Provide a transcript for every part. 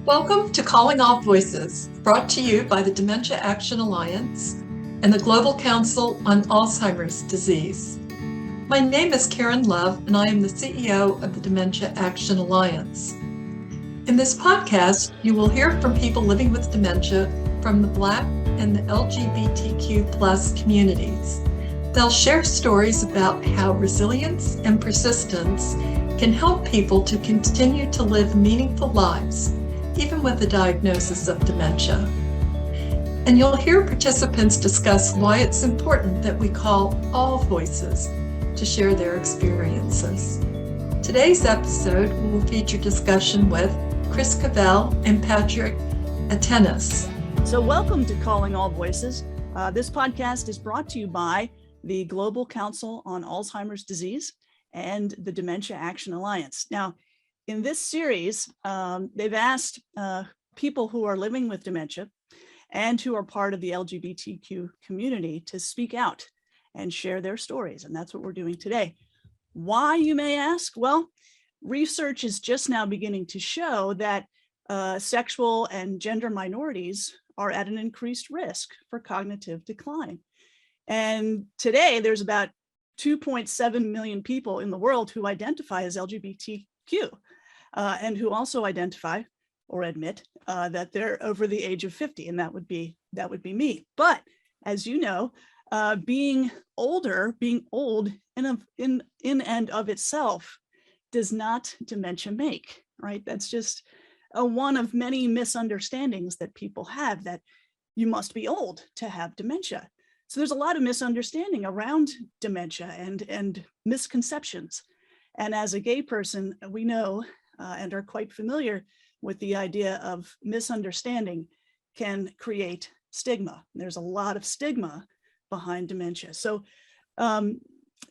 Welcome to Calling All Voices, brought to you by the Dementia Action Alliance and the Global Council on Alzheimer's Disease. My name is Karen Love, and I am the CEO of the Dementia Action Alliance. In this podcast, you will hear from people living with dementia from the Black and the LGBTQ+ communities. They'll share stories about how resilience and persistence can help people to continue to live meaningful lives, even with the diagnosis of dementia. And you'll hear participants discuss why it's important that we call all voices to share their experiences. Today's episode will feature discussion with Chris Cavell and Patrick Ettenes. So welcome to Calling All Voices. This podcast is brought to you by the Global Council on Alzheimer's Disease and the Dementia Action Alliance. Now, in this series, they've asked people who are living with dementia and who are part of the LGBTQ community to speak out and share their stories. And that's what we're doing today. Why, you may ask? Well, research is just now beginning to show that sexual and gender minorities are at an increased risk for cognitive decline. And today there's about 2.7 million people in the world who identify as LGBTQ. And who also identify or admit that they're over the age of 50, and that would be me. But as you know, being old in and of itself does not dementia make, right? That's just one of many misunderstandings that people have, that you must be old to have dementia. So there's a lot of misunderstanding around dementia and misconceptions. And as a gay person, we know and are quite familiar with the idea of misunderstanding can create stigma. There's a lot of stigma behind dementia. So the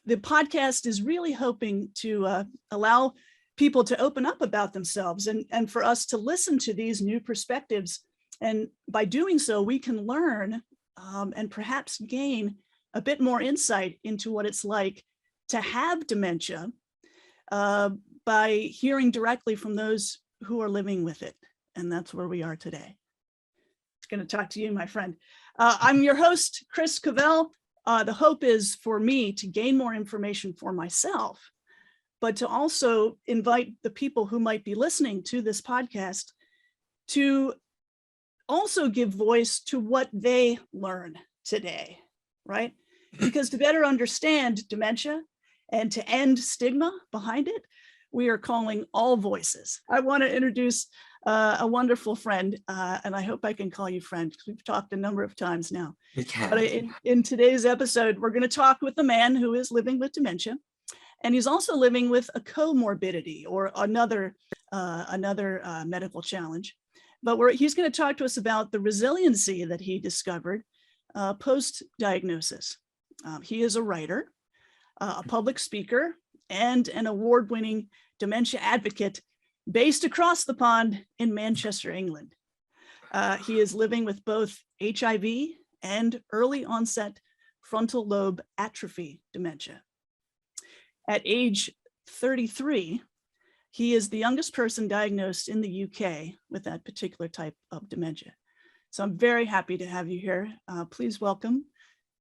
podcast is really hoping to allow people to open up about themselves and for us to listen to these new perspectives. And by doing so, we can learn and perhaps gain a bit more insight into what it's like to have dementia by hearing directly from those who are living with it. And that's where we are today. It's going to talk to you, my friend. I'm your host, Chris Cavell. The hope is for me to gain more information for myself, but to also invite the people who might be listening to this podcast to also give voice to what they learn today, right? Because to better understand dementia and to end stigma behind it, we are calling all voices. I want to introduce a wonderful friend, and I hope I can call you friend because we've talked a number of times now. You can. But in today's episode, we're going to talk with a man who is living with dementia, and he's also living with a comorbidity or another medical challenge. But he's going to talk to us about the resiliency that he discovered post-diagnosis. He is a writer, a public speaker, and an award-winning dementia advocate based across the pond in Manchester, England. He is living with both HIV and early onset frontal lobe atrophy dementia. At age 33, he is the youngest person diagnosed in the UK with that particular type of dementia. So I'm very happy to have you here. Please welcome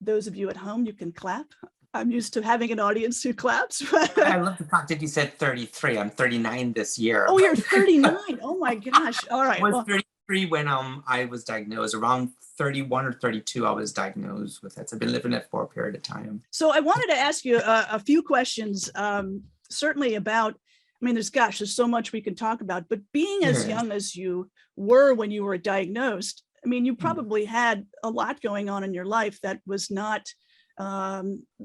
those of you at home. You can clap. I'm used to having an audience who claps. I love the fact that you said 33. I'm 39 this year. Oh, you're 39. Oh my gosh. All right. I was 33 when I was diagnosed. Around 31 or 32, I was diagnosed with it. So I've been living it for a period of time. So I wanted to ask you a few questions, certainly about, there's so much we can talk about, but being as young as you were when you were diagnosed, you probably had a lot going on in your life that was not,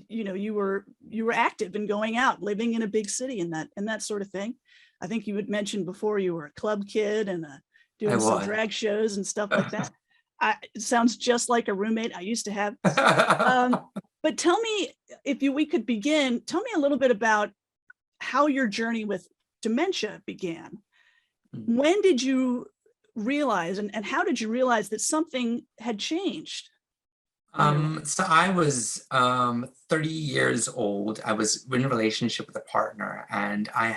you were active and going out, living in a big city and that sort of thing. I think you had mentioned before you were a club kid and doing some drag shows and stuff like that. It sounds just like a roommate I used to have. But tell me, we could begin, tell me a little bit about how your journey with dementia began. When did you realize and how did you realize that something had changed? So I was 30 years old. I was in a relationship with a partner, and I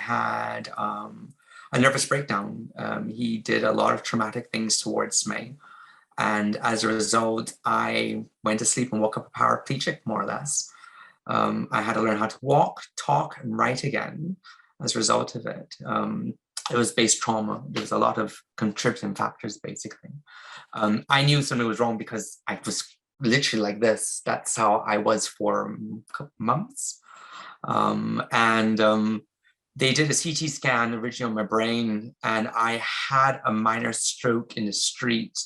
a nervous breakdown. He did a lot of traumatic things towards me. And as a result, I went to sleep and woke up a paraplegic, more or less. I had to learn how to walk, talk, and write again as a result of it. It was base trauma. There was a lot of contributing factors, basically. I knew something was wrong because I was literally like this. That's how I was for a couple months. They did a CT scan originally on my brain, and I had a minor stroke in the street.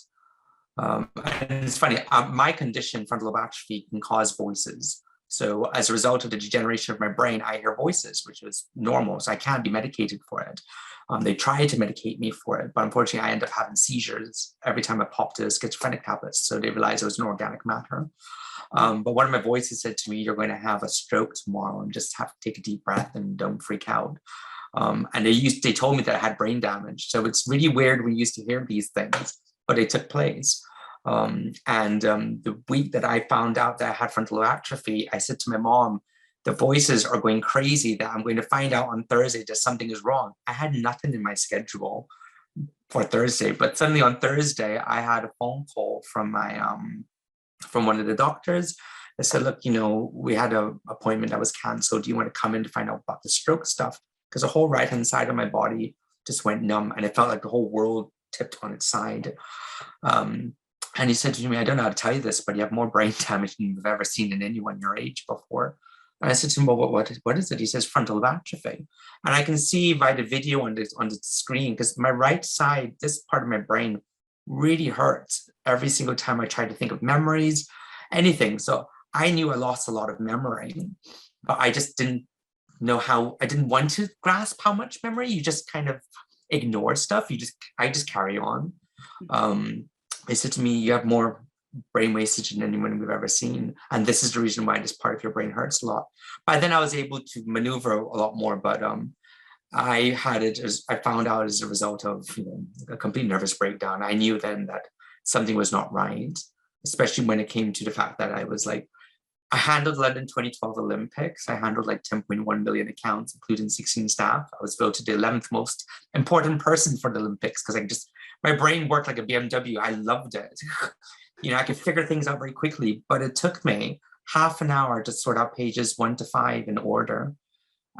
And it's funny, my condition, frontal lobe atrophy, can cause voices. So as a result of the degeneration of my brain, I hear voices, which is normal. So I can't be medicated for it. They tried to medicate me for it, but unfortunately I ended up having seizures every time I popped a schizophrenic tablets. So they realized it was an organic matter. But one of my voices said to me, "You're going to have a stroke tomorrow and just have to take a deep breath and don't freak out." And they told me that I had brain damage. So it's really weird when you used to hear these things, but they took place. The week that I found out that I had frontal lobe atrophy, I said to my mom, "The voices are going crazy that I'm going to find out on Thursday that something is wrong." I had nothing in my schedule for Thursday, but suddenly on Thursday, I had a phone call from from one of the doctors. They said, "Look, we had an appointment that was canceled. Do you want to come in to find out about the stroke stuff?" Because the whole right-hand side of my body just went numb, and it felt like the whole world tipped on its side. And he said to me, "I don't know how to tell you this, but you have more brain damage than you've ever seen in anyone your age before." And I said to him, "Well, what is it?" He says, "Frontal lobe atrophy." And I can see by the video on the screen, because my right side, this part of my brain really hurts every single time I try to think of memories, anything. So I knew I lost a lot of memory, but I just didn't know how. I didn't want to grasp how much memory. You just kind of ignore stuff. I just carry on. They said to me, "You have more brain wastage than anyone we've ever seen. And this is the reason why this part of your brain hurts a lot." By then I was able to maneuver a lot more, but I found out as a result of a complete nervous breakdown. I knew then that something was not right, especially when it came to the fact that I handled London 2012 Olympics. I handled like 10.1 million accounts, including 16 staff. I was voted the 11th most important person for the Olympics because my brain worked like a BMW. I loved it. I could figure things out very quickly, but it took me half an hour to sort out pages 1 to 5 in order.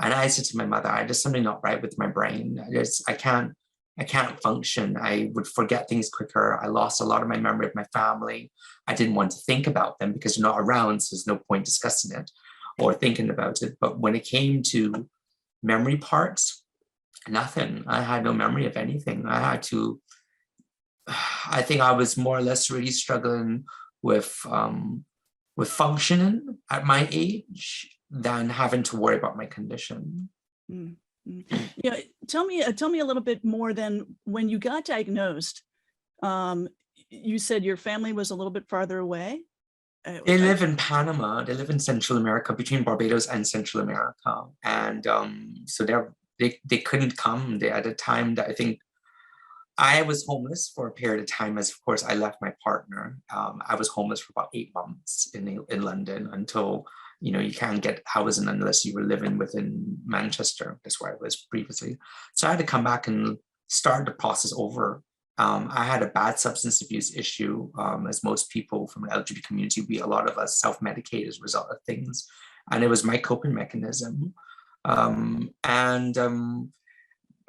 And I said to my mother, "There's something not right with my brain. I can't function. I would forget things quicker. I lost a lot of my memory of my family. I didn't want to think about them because they're not around, so there's no point discussing it or thinking about it." But when it came to memory parts, nothing. I had no memory of anything. I think I was more or less really struggling with functioning at my age than having to worry about my condition. Mm-hmm. Yeah, tell me a little bit more. Then, when you got diagnosed, you said your family was a little bit farther away. They live in Panama. They live in Central America, between Barbados and Central America, and so they couldn't come. They at a time that I think I was homeless for a period of time, as of course I left my partner. I was homeless for about 8 months in London until you can't get housing unless you were living within Manchester. That's where I was previously. So I had to come back and start the process over. I had a bad substance abuse issue, as most people from the LGBT community, a lot of us self-medicate as a result of things. And it was my coping mechanism.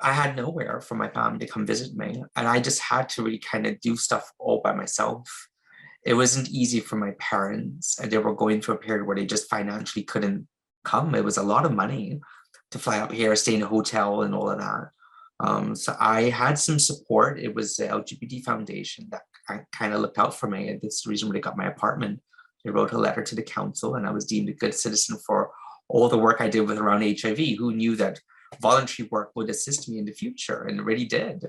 I had nowhere for my family to come visit me. And I just had to really kind of do stuff all by myself. It wasn't easy for my parents. And they were going through a period where they just financially couldn't come. It was a lot of money to fly out here, stay in a hotel and all of that. So I had some support. It was the LGBT Foundation that kind of looked out for me. And that's the reason why they got my apartment. They wrote a letter to the council and I was deemed a good citizen for all the work I did with around HIV. Who knew that voluntary work would assist me in the future, and it really did.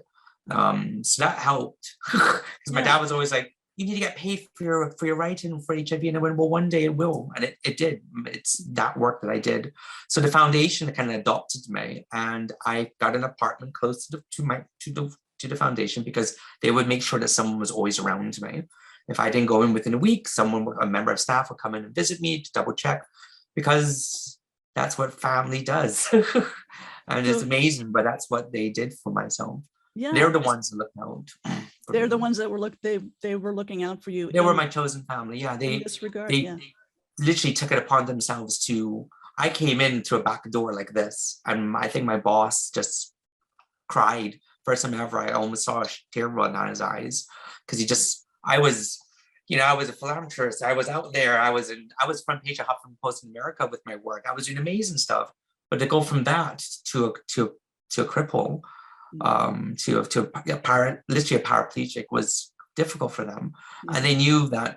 So that helped because my dad was always like, "You need to get paid for your writing for HIV," and I went, "Well, one day it will," and it did. It's that work that I did. So the foundation kind of adopted me, and I got an apartment close to the foundation because they would make sure that someone was always around me. If I didn't go in within a week, a member of staff would come in and visit me to double check, because that's what family does. And it's amazing, but that's what they did for myself. Yeah, They're the ones that look out. They're the ones that were they were looking out for you. They were my chosen family. Yeah, in this regard. They literally took it upon themselves to. I came in through a back door like this, and I think my boss just cried. First time ever, I almost saw a tear run down his eyes because I was a philanthropist. I was out there. I was front page of Huffington Post in America with my work. I was doing amazing stuff. But to go from that to a cripple, literally a paraplegic was difficult for them. And they knew that,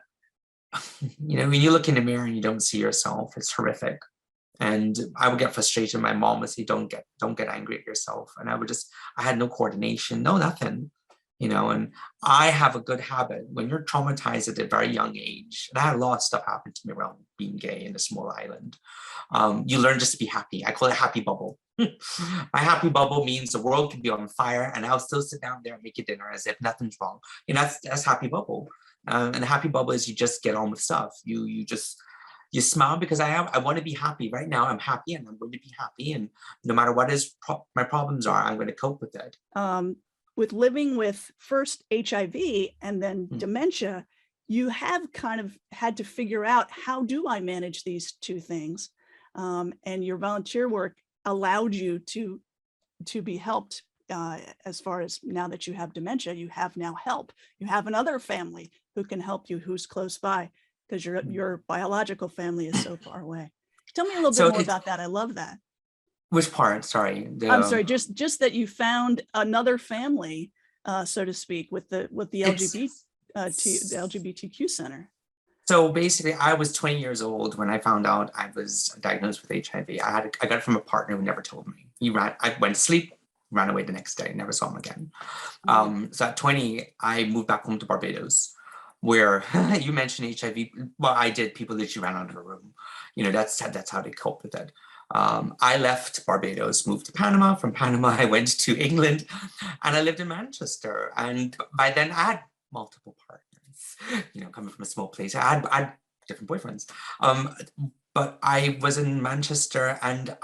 when you look in the mirror and you don't see yourself, it's horrific. And I would get frustrated. My mom would say, don't get angry at yourself. And I had no coordination, no nothing, and I have a good habit. When you're traumatized at a very young age, and I had a lot of stuff happen to me around being gay in a small island, you learn just to be happy. I call it happy bubble. My happy bubble means the world can be on fire and I'll still sit down there and make you dinner as if nothing's wrong. That's happy bubble. And the happy bubble is you just get on with stuff. You smile because I want to be happy. Right now, I'm happy and I'm going to be happy. And no matter what my problems are, I'm going to cope with it. With living with first HIV and then dementia, you have kind of had to figure out, how do I manage these two things? And your volunteer work allowed you to be helped as far as, now that you have dementia, you have now help. You have another family who can help you, who's close by, because your biological family is so far away. Tell me a little bit more about that. I love that. Which part? Sorry. I'm sorry. Just that you found another family, so to speak, with the LGBTQ center. So basically, I was 20 years old when I found out I was diagnosed with HIV. I got it from a partner who never told me. I went to sleep, ran away the next day, never saw him again. So at 20, I moved back home to Barbados, where you mentioned HIV. Well, I did. People literally ran out of the room. That's how they cope with it. I left Barbados, moved to Panama. From Panama, I went to England, and I lived in Manchester. And by then, I had multiple partners. Coming from a small place, I had different boyfriends. But I was in Manchester, and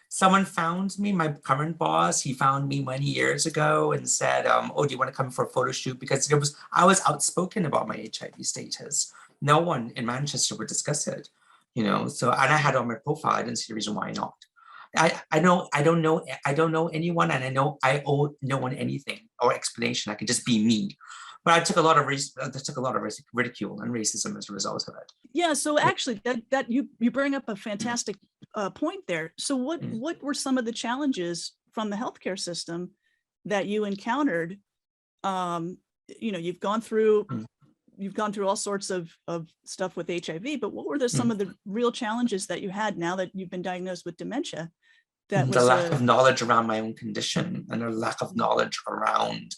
someone found me. My current boss, he found me many years ago and said, "Oh, do you want to come for a photo shoot?" Because I was outspoken about my HIV status. No one in Manchester would discuss it. So, and I had on my profile. I didn't see the reason why not. I don't know anyone, and I owe no one anything or explanation. I could just be me. But I took a lot of ridicule and racism as a result of it. Yeah. So actually, that you bring up a fantastic point there. So what were some of the challenges from the healthcare system that you encountered? You've gone through. You've gone through all sorts of stuff with HIV, but what were some of the real challenges that you had now that you've been diagnosed with dementia? That was the lack of knowledge around my own condition, and a lack of knowledge around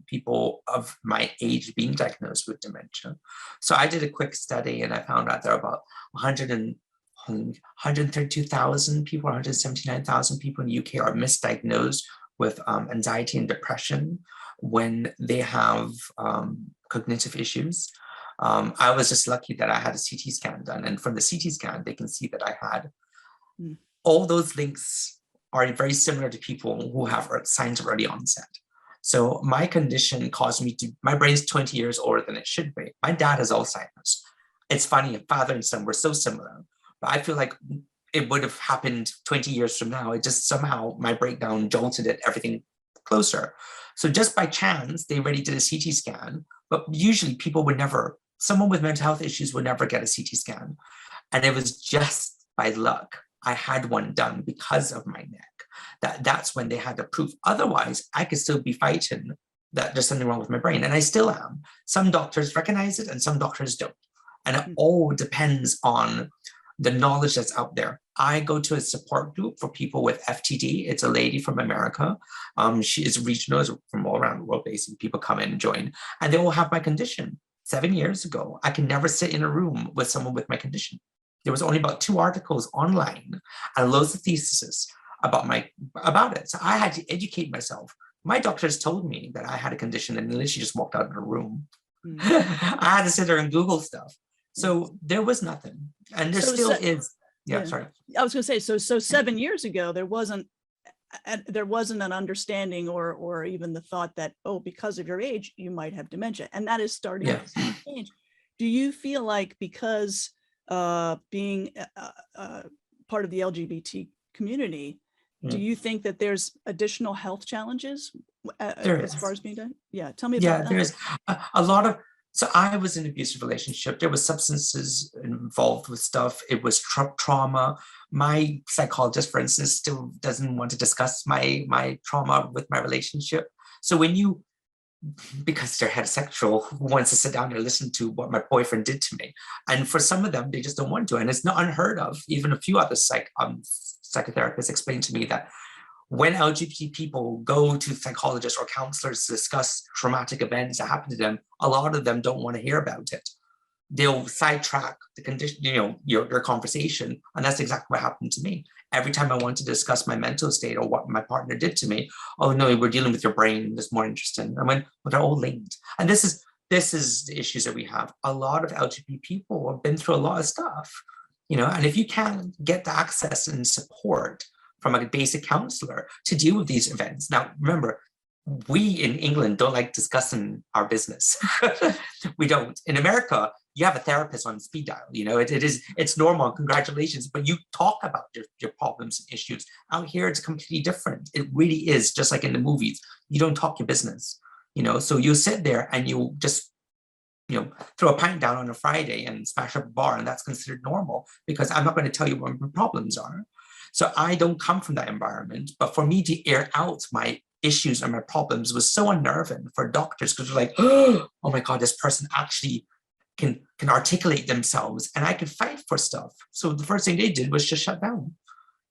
people of my age being diagnosed with dementia. So I did a quick study, and I found out there are about 132,000 people, 179,000 people in the UK are misdiagnosed with anxiety and depression when they have cognitive issues. I was just lucky that I had a CT scan done, and from the CT scan, they can see that I had all those links are very similar to people who have signs of early onset. So my condition caused me my brain's 20 years older than it should be. My dad has Alzheimer's. It's funny, father and son were so similar, but I feel like it would have happened 20 years from now. It just somehow, my breakdown jolted it, everything closer. So just by chance, they already did a CT scan, but usually someone with mental health issues would never get a CT scan. And it was just by luck I had one done because of my neck. That's when they had the proof. Otherwise, I could still be fighting that there's something wrong with my brain, and I still am. Some doctors recognize it and some doctors don't. And it all depends on the knowledge that's out there. I go to a support group for people with FTD. It's a lady from America. She is regional, from all around the world, basically. People come in and join, and they all have my condition. 7 years ago, I could never sit in a room with someone with my condition. There was only about 2 articles online and loads of theses about it. So I had to educate myself. My doctors told me that I had a condition, and then she just walked out of the room. I had to sit there and Google stuff. So there was nothing, and there still is. Yeah, sorry. I was going to say, so 7 years ago, there wasn't an understanding or even the thought that, oh, because of your age, you might have dementia. And that is starting Yeah. to change. Do you feel like because being part of the LGBT community, do you think that there's additional health challenges as far as being done? Yeah, tell me about that. There's a lot of, so I was in an abusive relationship. There was substances involved with stuff. It was trauma. My psychologist, for instance, still doesn't want to discuss my trauma with my relationship. So when you, because they're heterosexual, who wants to sit down and listen to what my boyfriend did to me? And for some of them, they just don't want to. And it's not unheard of. Even a few other psychotherapists explained to me that when LGBT people go to psychologists or counselors to discuss traumatic events that happen to them, a lot of them don't want to hear about it. They'll sidetrack the condition, your conversation. And that's exactly what happened to me. Every time I want to discuss my mental state or what my partner did to me, oh no, we're dealing with your brain, that's more interesting. I went, well, they're all linked. And this is the issues that we have. A lot of LGBT people have been through a lot of stuff, and if you can't get the access and support from a basic counselor to deal with these events. Now, remember, we in England don't like discussing our business. We don't. In America, you have a therapist on speed dial. It's normal. Congratulations. But you talk about your problems and issues. Out here, it's completely different. It really is just like in the movies. You don't talk your business. So you sit there and you just throw a pint down on a Friday and smash up a bar, and that's considered normal because I'm not going to tell you what my problems are. So I don't come from that environment, but for me to air out my issues and my problems was so unnerving for doctors because they're like, oh my God, this person actually can articulate themselves and I could fight for stuff. So the first thing they did was just shut down.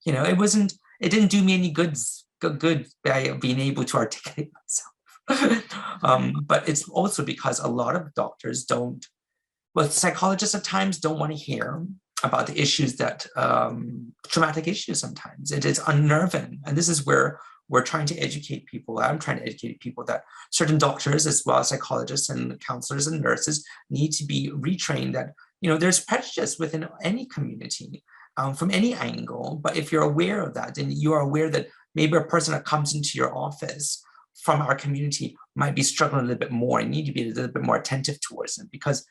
It didn't do me any good by being able to articulate myself. But it's also because a lot of doctors psychologists at times don't want to hear about the issues that traumatic issues sometimes. It is unnerving. And this is where we're trying to educate people. I'm trying to educate people that certain doctors, as well as psychologists and counselors and nurses, need to be retrained that, there's prejudice within any community from any angle. But if you're aware of that, then you are aware that maybe a person that comes into your office from our community might be struggling a little bit more and need to be a little bit more attentive towards them, because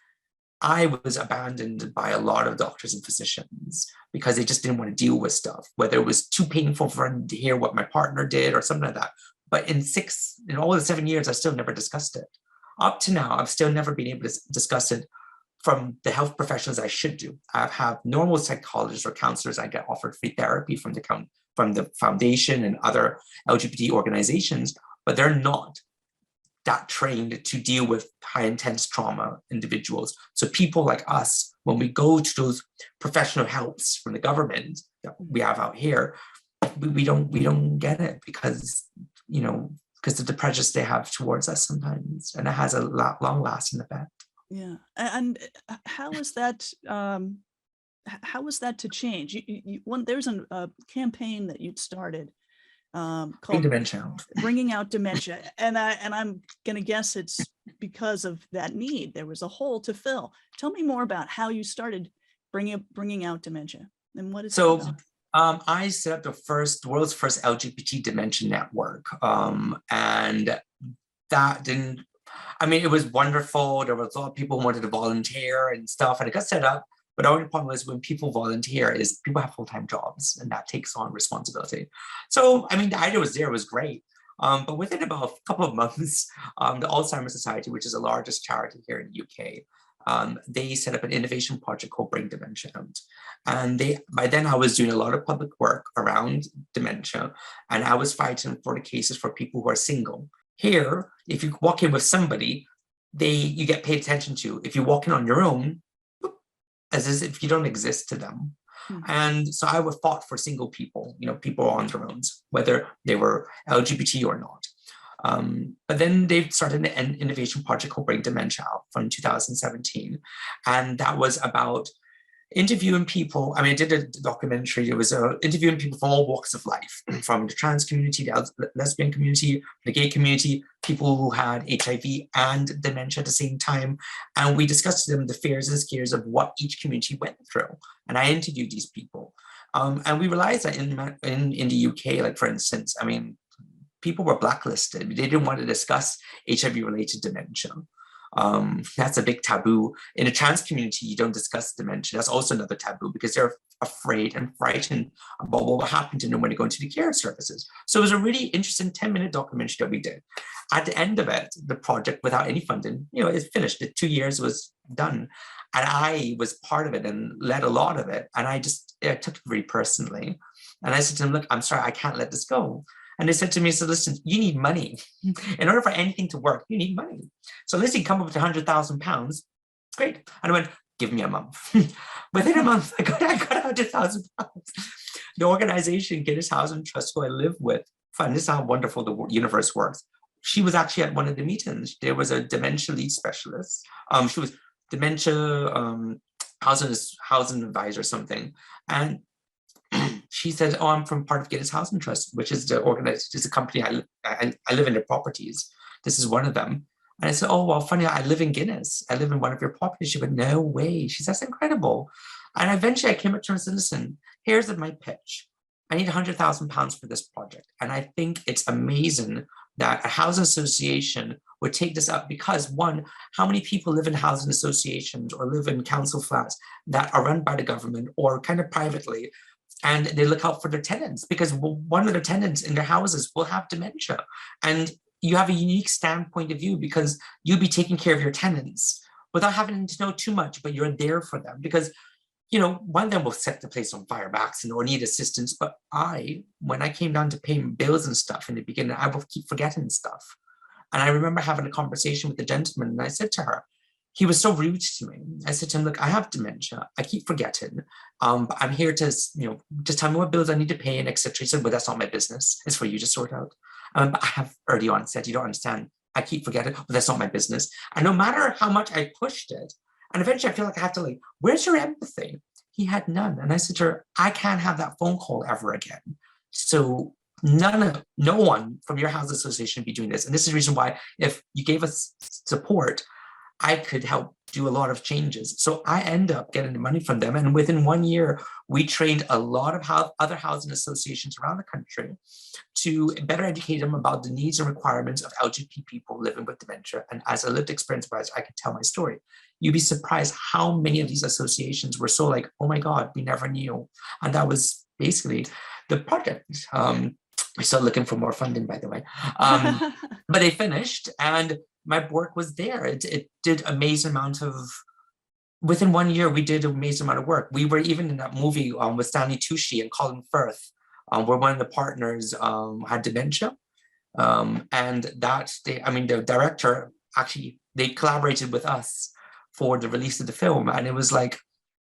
I was abandoned by a lot of doctors and physicians because they just didn't want to deal with stuff, whether it was too painful for them to hear what my partner did or something like that. But in all the 7 years, I still never discussed it. Up to now, I've still never been able to discuss it from the health professionals I should do. I have normal psychologists or counselors. I get offered free therapy from the foundation and other LGBT organizations, but they're not that trained to deal with high intense trauma individuals. So people like us, when we go to those professional helps from the government that we have out here, we don't get it because of the prejudice they have towards us sometimes, and it has a long lasting effect. Yeah, and how is that? How was that to change? There's a campaign that you'd started called Bringing Out Dementia, and I'm gonna guess it's because of that need. There was a hole to fill. Tell me more about how you started bringing out dementia and what is so. I set up the world's first LGBT dementia network, and that didn't. I mean, it was wonderful. There was a lot of people who wanted to volunteer and stuff, and it got set up. But the only problem is when people volunteer is people have full-time jobs, and that takes on responsibility. So, I mean, the idea was there, it was great. But within about a couple of months, the Alzheimer's Society, which is the largest charity here in the UK, they set up an innovation project called Bring Dementia Out. And by then I was doing a lot of public work around dementia, and I was fighting for the cases for people who are single. Here, if you walk in with somebody, you get paid attention to. If you walk in on your own, as if you don't exist to them. And so I would fought for single people, people on their own, whether they were LGBT or not. But then they started an innovation project called Bring Dementia Out from 2017. And that was about interviewing people. I mean, I did a documentary. It was interviewing people from all walks of life, from the trans community, the lesbian community, the gay community, people who had HIV and dementia at the same time. And we discussed with them the fears and scares of what each community went through. And I interviewed these people. And we realized that in the UK, like for instance, I mean, people were blacklisted. They didn't want to discuss HIV-related dementia. That's a big taboo. In the trans community, you don't discuss dementia. That's also another taboo because they're afraid and frightened about what will happen to them when they go into the care services. So it was a really interesting 10-minute documentary that we did. At the end of it, the project, without any funding, you know, it's finished. The 2 years was done. And I was part of it and led a lot of it. And I took it very personally. And I said to them, look, I'm sorry, I can't let this go. And they said to me, so listen, you need money. In order for anything to work, you need money. So let's come up with £100,000. Great. And I went, give me a month. Within a month, I got £100,000. The organization, Guinness Housing Trust, who I live with, and this is how wonderful the universe works. She was actually at one of the meetings. There was a dementia lead specialist. She was dementia housing advisor or something. And she said, oh, I'm from part of Guinness Housing Trust, which is the organized, is a company I live in their properties. This is one of them. And I said, oh, well, funny, I live in Guinness. I live in one of your properties. She went, no way. She said, that's incredible. And eventually I came up to her and said, listen, here's my pitch. I need £100,000 for this project. And I think it's amazing that a housing association would take this up because, one, how many people live in housing associations or live in council flats that are run by the government or kind of privately, and they look out for their tenants because one of the tenants in their houses will have dementia. And you have a unique standpoint of view because you'll be taking care of your tenants without having to know too much, but you're there for them because, you know, one of them will set the place on fire by accident or need assistance. But when I came down to paying bills and stuff in the beginning, I will keep forgetting stuff. And I remember having a conversation with the gentleman and I said to her, he was so rude to me. I said to him, look, I have dementia. I keep forgetting. But I'm here to, you know, just tell me what bills I need to pay and etc. He said, well, that's not my business. It's for you to sort out. But I have early on said, you don't understand. I keep forgetting, but that's not my business. And no matter how much I pushed it, and eventually I feel like I have to like, where's your empathy? He had none. And I said to her, I can't have that phone call ever again. So no one from your housing association be doing this. And this is the reason why if you gave us support, I could help do a lot of changes. So I end up getting the money from them. And within 1 year, we trained a lot of other housing associations around the country to better educate them about the needs and requirements of LGBT people living with dementia. And as a lived experience advisor, I can tell my story. You'd be surprised how many of these associations were so like, oh my God, we never knew. And that was basically the project. We're still looking for more funding, by the way. But they finished and my work was there. It did amazing amount of, within 1 year, we did an amazing amount of work. We were even in that movie with Stanley Tucci and Colin Firth, where one of the partners had dementia. And the director, actually, they collaborated with us for the release of the film. And it was like,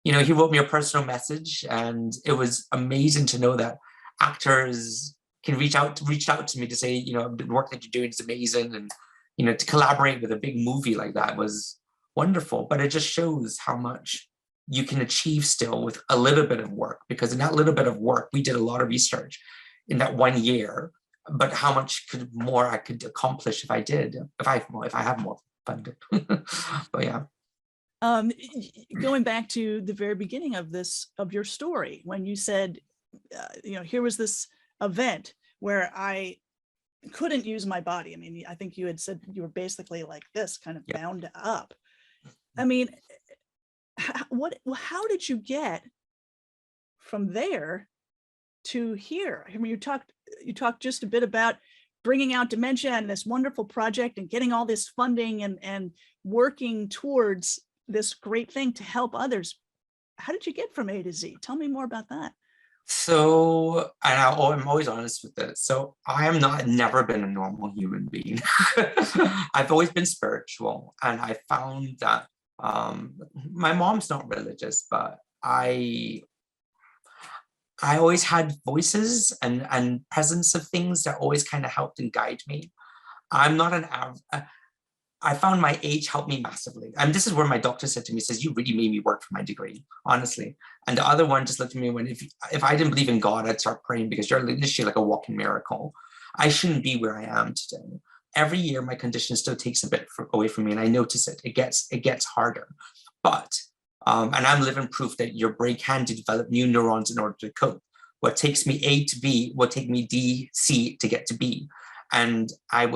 you know, he wrote me a personal message and it was amazing to know that actors can reach out to me to say, you know, the work that you're doing is amazing. And, you know, to collaborate with a big movie like that was wonderful, but it just shows how much you can achieve still with a little bit of work, because in that little bit of work, we did a lot of research in that 1 year, but how much more I could accomplish if I have more funding. But yeah. Going back to the very beginning of your story, when you said, you know, here was this event where I couldn't use my body. I mean, I think you had said you were basically like this, kind of bound up. I mean, how did you get from there to here? I mean, you talked just a bit about bringing out dementia and this wonderful project and getting all this funding and working towards this great thing to help others. How did you get from A to Z? Tell me more about that. So, and I'm always honest with this. So I am never been a normal human being. I've always been spiritual. And I found that my mom's not religious, but I always had voices and presence of things that always kind of helped and guide me. I'm not I found my age helped me massively. And this is where my doctor said to me, says, you really made me work for my degree, honestly. And the other one just looked at me when, if I didn't believe in God, I'd start praying, because you're literally like a walking miracle. I shouldn't be where I am today. Every year, my condition still takes a bit away from me, and I notice it. It gets harder. But, and I'm living proof that your brain can develop new neurons in order to cope. What takes me A to B will take me D, C to get to B. And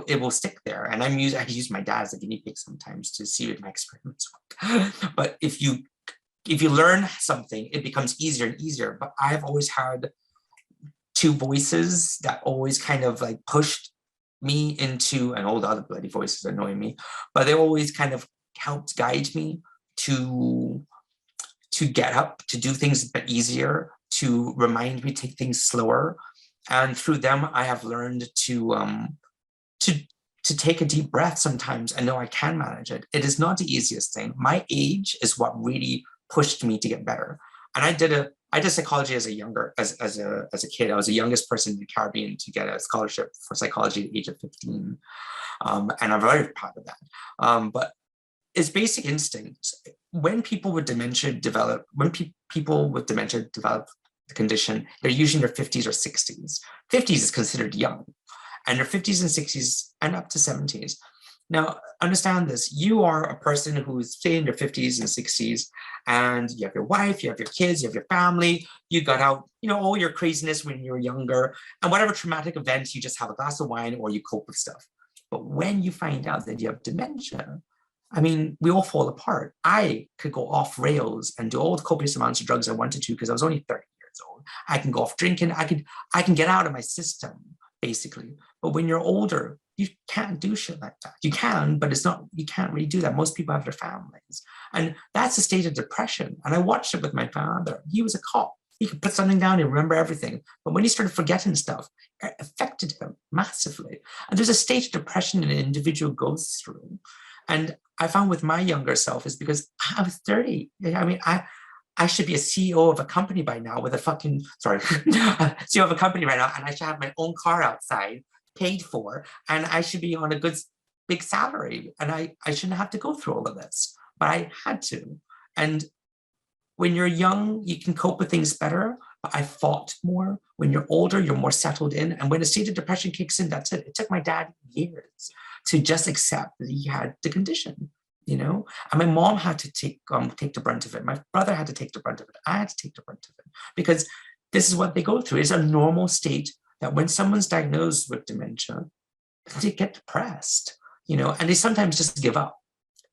it will stick there. And I use my dad as a guinea pig sometimes to see if my experiments work. But if you learn something, it becomes easier and easier. But I've always had two voices that always kind of like pushed me into, and all the other bloody voices annoying me, but they always kind of helped guide me to get up, to do things a bit easier, to remind me to take things slower. And through them, I have learned to take a deep breath sometimes and know I can manage it. It is not the easiest thing. My age is what really pushed me to get better. And I did psychology as a kid. I was the youngest person in the Caribbean to get a scholarship for psychology at the age of 15. And I'm very proud of that. But it's basic instincts. When people with dementia develop, the condition, they're usually in their 50s or 60s. 50s is considered young, and their 50s and 60s and up to 70s. Now, understand this, you are a person who's say in your 50s and 60s, and you have your wife, you have your kids, you have your family, you got out, all your craziness when you were younger, and whatever traumatic events, you just have a glass of wine or you cope with stuff. But when you find out that you have dementia, I mean, we all fall apart. I could go off rails and do all the copious amounts of drugs I wanted to because I was only 30 years old. I can go off drinking. I can get out of my system, basically. But when you're older, you can't do shit like that. You can, but you can't really do that. Most people have their families. And that's a state of depression. And I watched it with my father. He was a cop. He could put something down and remember everything. But when he started forgetting stuff, it affected him massively. And there's a state of depression an individual goes through. And I found with my younger self is because I was 30. I mean, I should be a CEO of a company by now with a fucking, CEO of a company right now, and I should have my own car outside, paid for, and I should be on a good, big salary, and I shouldn't have to go through all of this, but I had to. And when you're young, you can cope with things better, but I fought more. When you're older, you're more settled in, and when a state of depression kicks in, that's it. It took my dad years to just accept that he had the condition. And my mom had to take the brunt of it. My brother had to take the brunt of it. I had to take the brunt of it because this is what they go through. It's a normal state that when someone's diagnosed with dementia, they get depressed, and they sometimes just give up.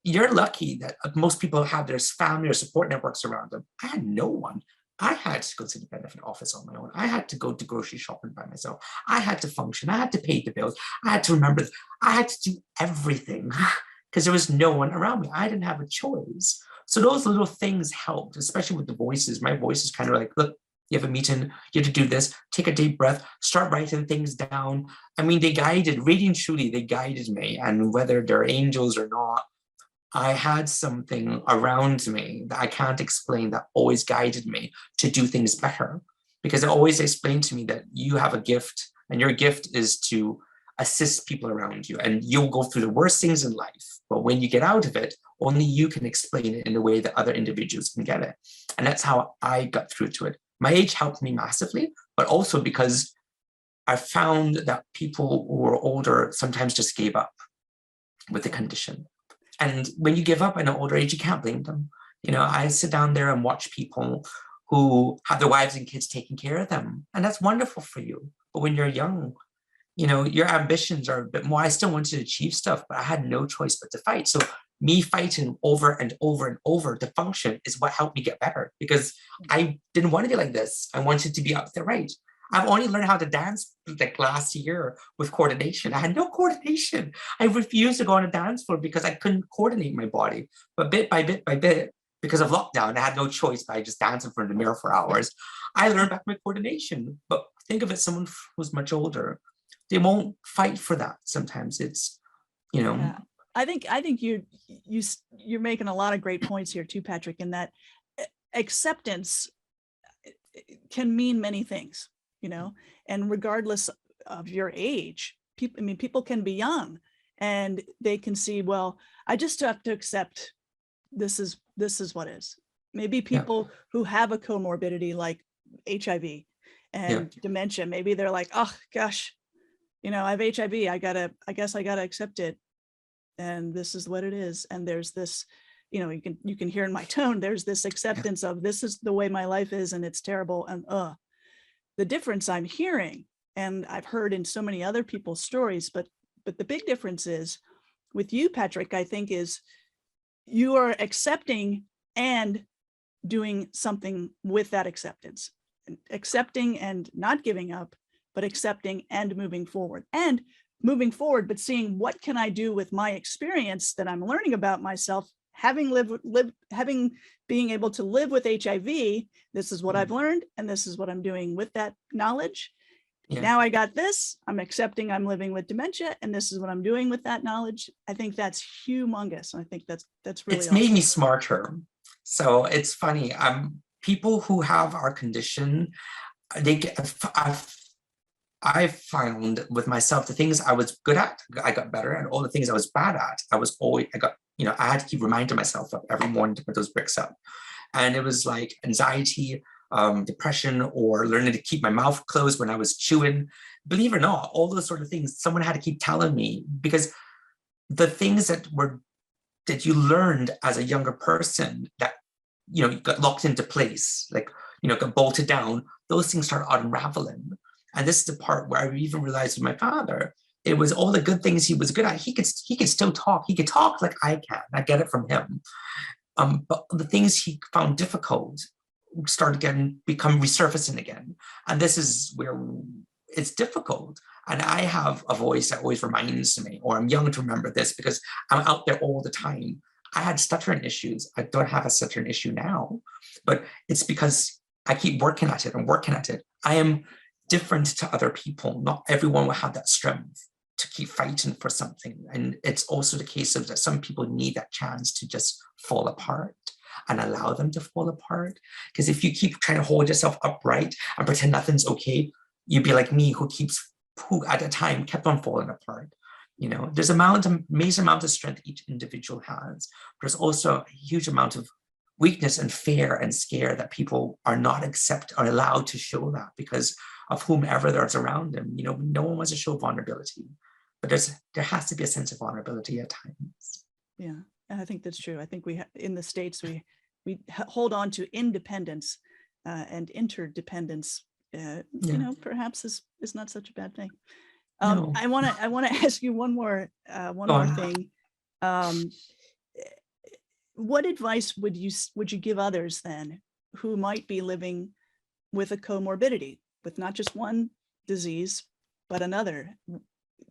You're lucky that most people have their family or support networks around them. I had no one. I had to go to the benefit office on my own. I had to go to grocery shopping by myself. I had to function. I had to pay the bills. I had to remember. I had to do everything. Because there was no one around me. I didn't have a choice. So those little things helped, especially with the voices. My voice is kind of like, look, you have a meeting, you have to do this, take a deep breath, start writing things down. I mean, really and truly, they guided me. And whether they're angels or not, I had something around me that I can't explain that always guided me to do things better. Because it always explained to me that you have a gift, and your gift is to assist people around you, and you'll go through the worst things in life, but when you get out of it, only you can explain it in a way that other individuals can get it. And that's how I got through to it. My age helped me massively, but also because I found that people who were older sometimes just gave up with the condition. And when you give up at an older age, you can't blame them. I sit down there and watch people who have their wives and kids taking care of them, and that's wonderful for you. But when you're young, your ambitions are a bit more. I still wanted to achieve stuff, but I had no choice but to fight. So me fighting over and over and over to function is what helped me get better, because I didn't want to be like this. I wanted to be up there right. I've only learned how to dance like last year with coordination. I had no coordination. I refused to go on a dance floor because I couldn't coordinate my body. But bit by bit, because of lockdown, I had no choice by just dancing in front of the mirror for hours. I learned back my coordination. But think of it, someone who's much older, they won't fight for that. Sometimes it's, Yeah. I think you're making a lot of great points here too, Patrick, in that acceptance can mean many things, and regardless of your age, people can be young and they can see, well, I just have to accept this is what is. Maybe people who have a comorbidity like HIV and dementia, maybe they're like, oh gosh, you know, I have HIV, I guess I gotta accept it, and this is what it is. And there's this, you know, you can hear in my tone, there's this acceptance of this is the way my life is, and it's terrible. And the difference I'm hearing, and I've heard in so many other people's stories, but the big difference is with you, Patrick, I think, is you are accepting and doing something with that acceptance, accepting and not giving up, but accepting and moving forward, but seeing what can I do with my experience that I'm learning about myself, having being able to live with HIV. This is what I've learned, and this is what I'm doing with that knowledge. Now I got this, I'm accepting I'm living with dementia, and this is what I'm doing with that knowledge. I think that's humongous. I think that's really it's awesome. made me smarter. So it's funny. People who have our condition, I found with myself, the things I was good at, I got better, and all the things I was bad at, I had to keep reminding myself of every morning to put those bricks up. And it was like anxiety, depression, or learning to keep my mouth closed when I was chewing. Believe it or not, all those sort of things, someone had to keep telling me, because the things that you learned as a younger person that, you know, you got locked into place, like, you know, got bolted down, those things started unraveling. And this is the part where I even realized with my father, it was all the good things he was good at. He could still talk. He could talk like I can. I get it from him. But the things he found difficult become resurfacing again. And this is where it's difficult. And I have a voice that always reminds me, or I'm young to remember this because I'm out there all the time. I had stuttering issues. I don't have a stuttering issue now, but it's because I keep working at it and working at it. I am different to other people. Not everyone will have that strength to keep fighting for something. And it's also the case of that some people need that chance to just fall apart and allow them to fall apart. Because if you keep trying to hold yourself upright and pretend nothing's okay, you'd be like me, who at a time kept on falling apart. You know, there's an amazing amount of strength each individual has. There's also a huge amount of weakness and fear and scare that people are not allowed to show that because of whomever there's around them. You know, no one wants to show vulnerability, but there has to be a sense of vulnerability at times. Yeah, and I think that's true. I think in the States, we hold on to independence and interdependence. You know, perhaps is not such a bad thing. No. I want to ask you one more thing. What advice would you give others then who might be living with a comorbidity, with not just one disease, but another?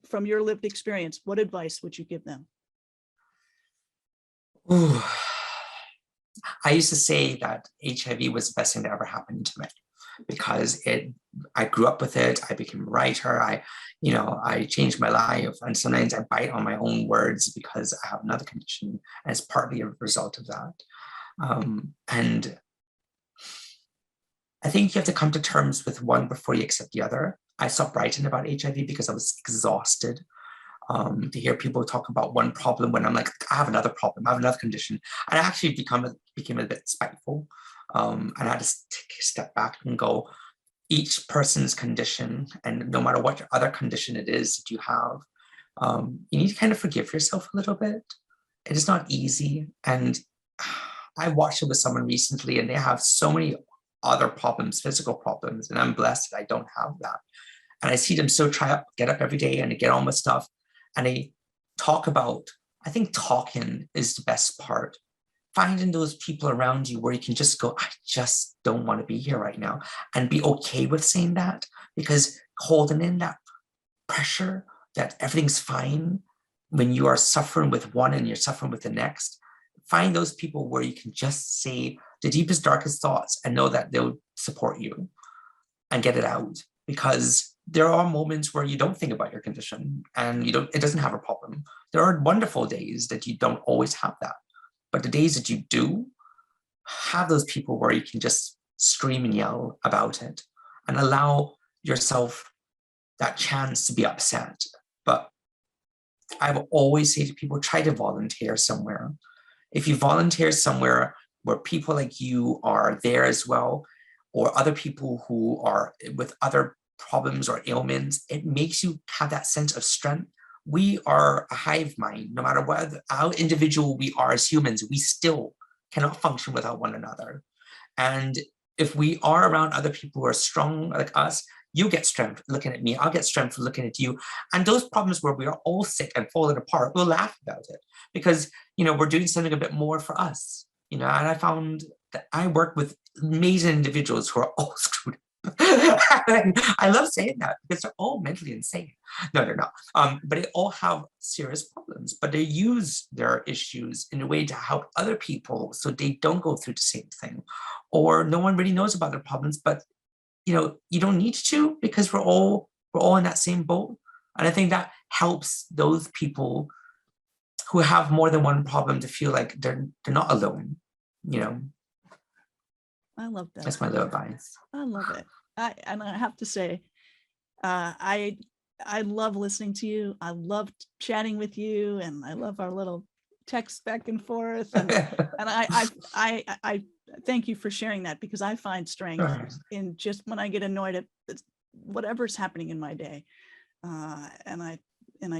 From your lived experience, what advice would you give them? Ooh. I used to say that HIV was the best thing that ever happened to me because I grew up with it. I became a writer. I changed my life. And sometimes I bite on my own words because I have another condition, and it's partly a result of that. And I think you have to come to terms with one before you accept the other. I stopped writing about HIV because I was exhausted. To hear people talk about one problem when I'm like, I have another problem, I have another condition. And I actually became a bit spiteful. And I had to take a step back and go, each person's condition, and no matter what your other condition it is that you have, you need to kind of forgive yourself a little bit. It is not easy. And I watched it with someone recently, and they have so many other problems, physical problems, and I'm blessed that I don't have that. And I see them still get up every day and get on with stuff. And they talk about, I think talking is the best part. Finding those people around you where you can just go, I just don't want to be here right now, and be okay with saying that, because holding in that pressure that everything's fine when you are suffering with one and you're suffering with the next, find those people where you can just say the deepest, darkest thoughts and know that they'll support you and get it out. Because there are moments where you don't think about your condition and it doesn't have a problem. There are wonderful days that you don't always have that. But the days that you do, have those people where you can just scream and yell about it and allow yourself that chance to be upset. But I will always say to people, try to volunteer somewhere. If you volunteer somewhere where people like you are there as well, or other people who are with other problems or ailments, it makes you have that sense of strength. We are a hive mind. No matter what how individual we are as humans, we still cannot function without one another. And if we are around other people who are strong like us, you get strength looking at me, I'll get strength looking at you. And those problems where we are all sick and falling apart, we'll laugh about it because, you know, we're doing something a bit more for us, you know. And I found that I work with amazing individuals who are all screwed up. I love saying that because they're all mentally insane. No, they're not. But they all have serious problems, but they use their issues in a way to help other people so they don't go through the same thing. Or no one really knows about their problems, but you know, you don't need to because we're all in that same boat. And I think that helps those people who have more than one problem to feel like they're not alone, you know. I love that. That's my little advice. I love it. And I have to say, I love listening to you. I love chatting with you, and I love our little text back and forth. And I thank you for sharing that, because I find strength in just when I get annoyed at whatever's happening in my day, and I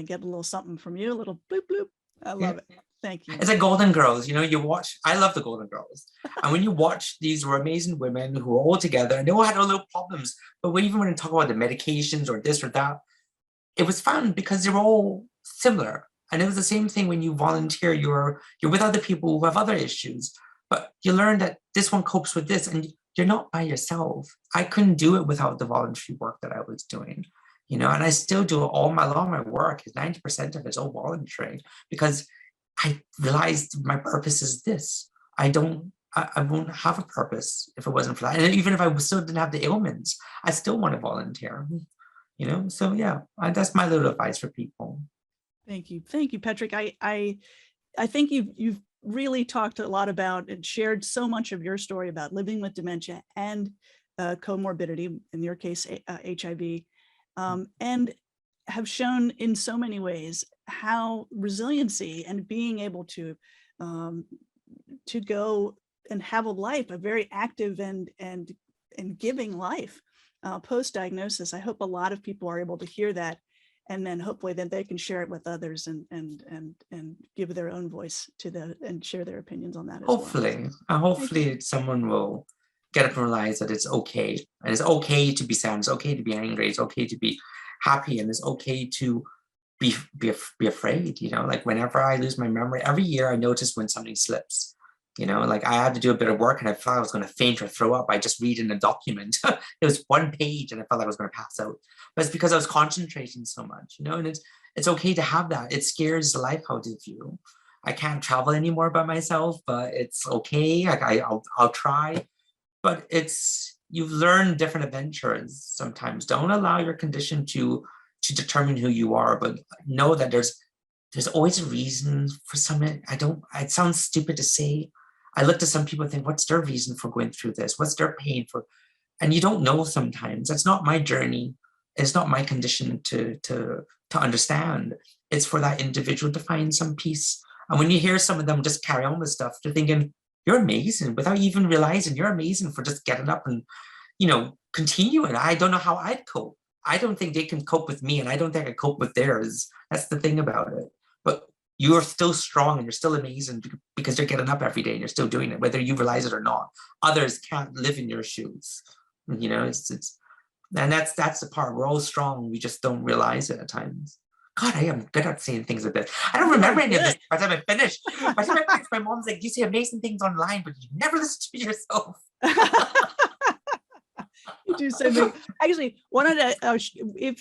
get a little something from you, a little bloop bloop. I love it. Thank you. It's like Golden Girls, you know, you watch, I love the Golden Girls. And when you watch, these were amazing women who were all together and they all had their little problems. But even when you talk about the medications or this or that, it was fun because they were all similar. And it was the same thing when you volunteer, you're with other people who have other issues, but you learn that this one copes with this and you're not by yourself. I couldn't do it without the voluntary work that I was doing, you know, and I still do it all my work is 90% of it is all voluntary because I realized my purpose is this. I won't have a purpose if it wasn't for that. And even if I still didn't have the ailments, I still want to volunteer, you know? So yeah, that's my little advice for people. Thank you. Thank you, Patrick. I think you've really talked a lot about and shared so much of your story about living with dementia and comorbidity, in your case, HIV, and have shown in so many ways how resiliency and being able to go and have a life, a very active and giving life post-diagnosis. I hope a lot of people are able to hear that, and then hopefully then they can share it with others and give their own voice to and share their opinions on that as hopefully. well. Hopefully someone will get up and realize that it's okay. And it's okay to be sad, it's okay to be angry, it's okay to be happy, and it's okay to be afraid, you know. Like whenever I lose my memory, every year I notice when something slips, you know, like I had to do a bit of work and I felt I was going to faint or throw up by just reading a document. It was one page and I felt like I was going to pass out, but it's because I was concentrating so much, you know. And it's okay to have that. It scares the life out of you. I can't travel anymore by myself, but it's okay. I'll try, but you've learned different adventures. Sometimes don't allow your condition to determine who you are, but know that there's always a reason for something. It sounds stupid to say. I look to some people and think, what's their reason for going through this? What's their pain for? And you don't know sometimes. That's not my journey. It's not my condition to understand. It's for that individual to find some peace. And when you hear some of them just carry on with stuff, they're thinking, you're amazing, without even realizing you're amazing for just getting up and, you know, continuing. I don't know how I'd cope. I don't think they can cope with me, and I don't think I cope with theirs. That's the thing about it. But you're still strong and you're still amazing because you're getting up every day and you're still doing it, whether you realize it or not. Others can't live in your shoes. You know, and that's the part. We're all strong. We just don't realize it at times. God, I am good at saying things a bit. I don't remember any of this by the time I finish. By the time I finish, my mom's like, you say amazing things online, but you never listen to yourself. You do so big. Actually, if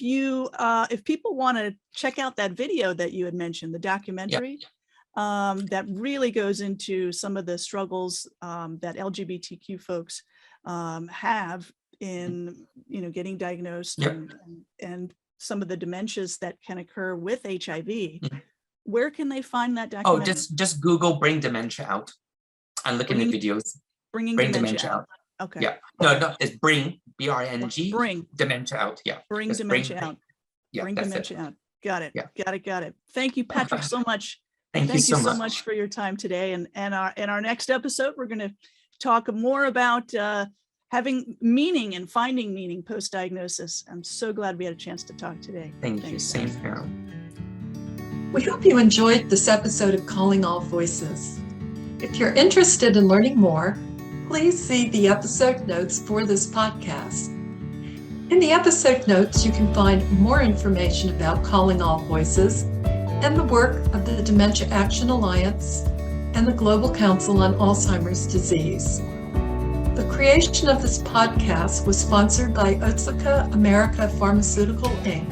people want to check out that video that you had mentioned, the documentary, that really goes into some of the struggles that LGBTQ folks have in, you know, getting diagnosed and some of the dementias that can occur with HIV. Where can they find that documentary? Oh, just Google "Bring Dementia Out" and look in the videos. Bring dementia out. Okay. Yeah. No, it's bring, BRNG. Bring dementia out. Yeah. Bring dementia out. Yeah. Bring dementia out. Got it. Yeah. Got it. Thank you, Patrick, so much. Thank you so much for your time today. And in our next episode, we're going to talk more about having meaning and finding meaning post-diagnosis. I'm so glad we had a chance to talk today. Thank you. Same here. We hope you enjoyed this episode of Calling All Voices. If you're interested in learning more, please see the episode notes for this podcast. In the episode notes, you can find more information about Calling All Voices and the work of the Dementia Action Alliance and the Global Council on Alzheimer's Disease. The creation of this podcast was sponsored by Otsuka America Pharmaceutical, Inc.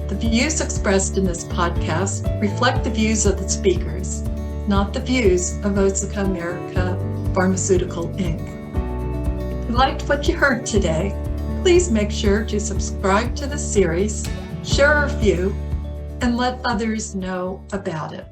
The views expressed in this podcast reflect the views of the speakers, not the views of Otsuka America Pharmaceutical, Inc. If you liked what you heard today, please make sure to subscribe to the series, share a review, and let others know about it.